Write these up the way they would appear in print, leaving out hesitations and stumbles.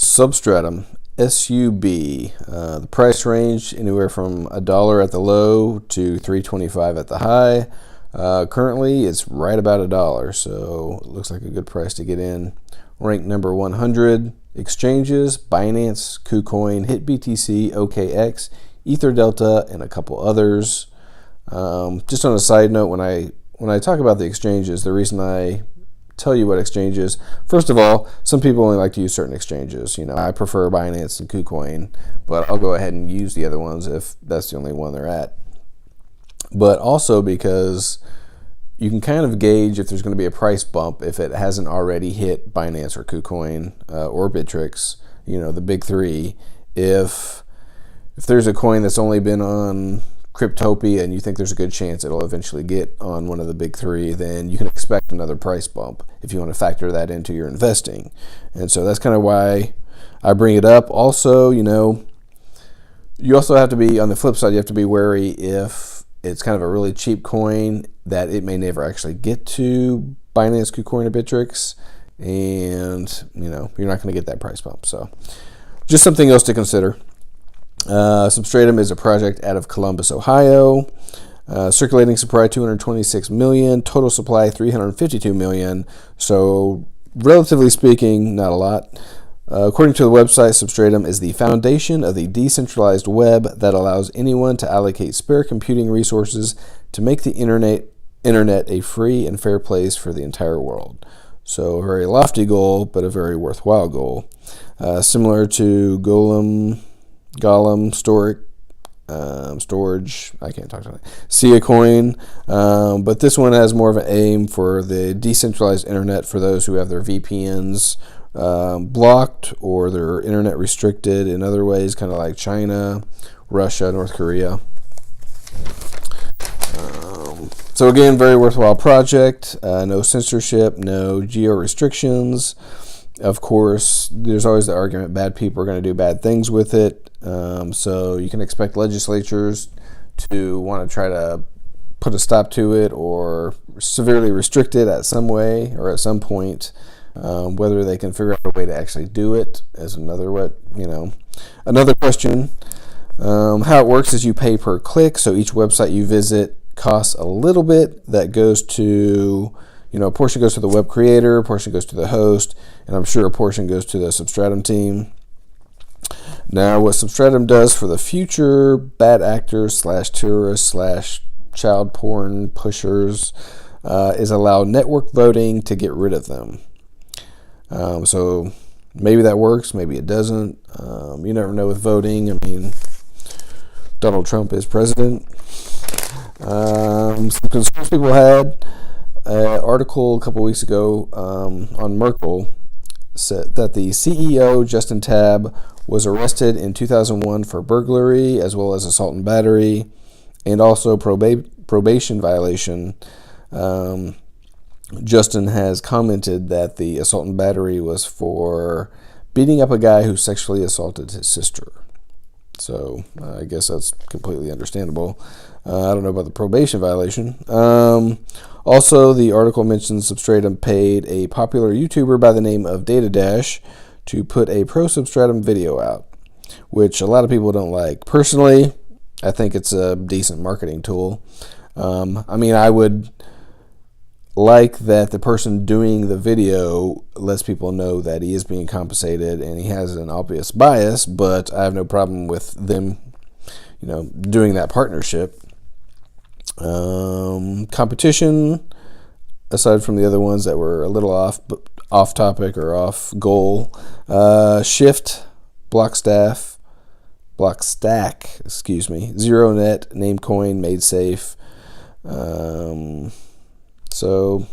Substratum, SUB. The price range anywhere from $1 at the low to $3.25 at the high. Currently, it's right about $1, so it looks like a good price to get in. Ranked number 100 exchanges: Binance, KuCoin, HitBTC, OKX, EtherDelta, and a couple others. Just on a side note, when I talk about the exchanges, the reason I tell you what exchanges, first of all, some people only like to use certain exchanges. I prefer Binance and KuCoin, but I'll go ahead and use the other ones if that's the only one they're at. But also because you can kind of gauge if there's going to be a price bump if it hasn't already hit Binance or KuCoin or Bittrex, the big three. If there's a coin that's only been on Cryptopia and you think there's a good chance it'll eventually get on one of the big three, then you can expect another price bump if you want to factor that into your investing. And so that's kind of why I bring it up. Also, you also have to be, on the flip side, you have to be wary if it's kind of a really cheap coin that it may never actually get to Binance, KuCoin, or Bittrex, and you're not going to get that price bump. So just something else to consider. Substratum is a project out of Columbus, Ohio. Circulating supply 226 million, total supply 352 million. So relatively speaking, not a lot. According to the website, Substratum is the foundation of the decentralized web that allows anyone to allocate spare computing resources to make the internet a free and fair place for the entire world. So a very lofty goal, but a very worthwhile goal. Similar to Golem, Storage, I can't talk to that, Sia Coin, but this one has more of an aim for the decentralized internet for those who have their VPNs blocked or their internet restricted in other ways, kind of like China, Russia, North Korea. So again, very worthwhile project. No censorship, no geo restrictions. Of course, there's always the argument bad people are going to do bad things with it. So you can expect legislatures to want to try to put a stop to it or severely restrict it at some way or at some point. Whether they can figure out a way to actually do it is another question. How it works is you pay per click. So each website you visit costs a little bit. That goes to, a portion goes to the web creator, a portion goes to the host, and I'm sure a portion goes to the Substratum team. Now, what Substratum does for the future bad actors / terrorists / child porn pushers is allow network voting to get rid of them. So maybe that works, maybe it doesn't. You never know with voting. I mean, Donald Trump is president. Some concerns people had. An article a couple weeks ago on Merkle said that the CEO, Justin Tabb, was arrested in 2001 for burglary as well as assault and battery and also probation violation. Justin has commented that the assault and battery was for beating up a guy who sexually assaulted his sister. So I guess that's completely understandable. I don't know about the probation violation. Also, the article mentions Substratum paid a popular YouTuber by the name of Datadash to put a pro-Substratum video out, which a lot of people don't like. Personally, I think it's a decent marketing tool. I would like that the person doing the video lets people know that he is being compensated and he has an obvious bias, but I have no problem with them, doing that partnership. Competition, aside from the other ones that were a little off topic or off goal, Shift, Blockstack, ZeroNet, Namecoin, MadeSafe. So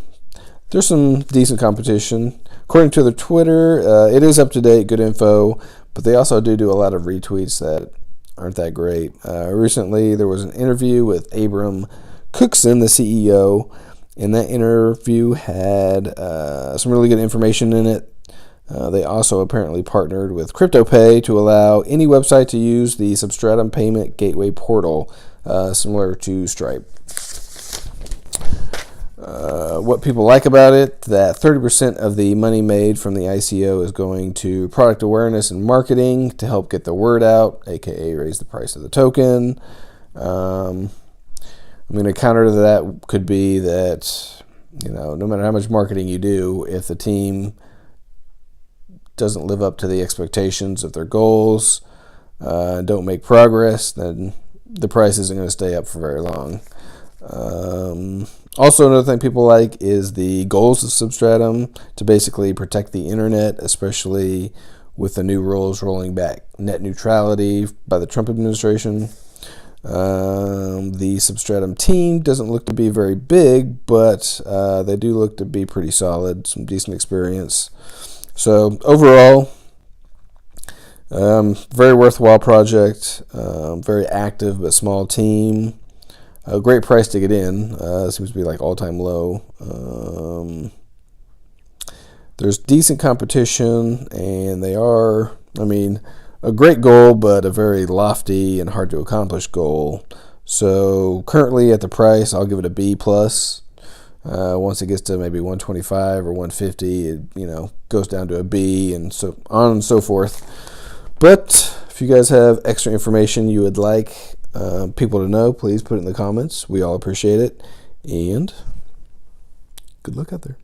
there's some decent competition. According to the Twitter, it is up to date, good info, but they also do a lot of retweets that aren't that great. Recently, there was an interview with Abram Cookson, the CEO, and that interview had some really good information in it. They also apparently partnered with CryptoPay to allow any website to use the Substratum payment gateway portal, similar to Stripe. What people like about it, that 30% of the money made from the ICO is going to product awareness and marketing to help get the word out, aka raise the price of the token. I mean, a counter to that could be that, no matter how much marketing you do, if the team doesn't live up to the expectations of their goals, don't make progress, then the price isn't going to stay up for very long. Also, another thing people like is the goals of Substratum to basically protect the internet, especially with the new rules rolling back net neutrality by the Trump administration. The Substratum team doesn't look to be very big, but they do look to be pretty solid, some decent experience. So overall, very worthwhile project, very active but small team. A great price to get in. Seems to be like all-time low. There's decent competition, and they are, a great goal, but a very lofty and hard to accomplish goal. So currently at the price, I'll give it a B+. Once it gets to maybe 125 or 150, it goes down to a B, and so on and so forth. But if you guys have extra information you would like people to know, please put it in the comments. We all appreciate it, and good luck out there.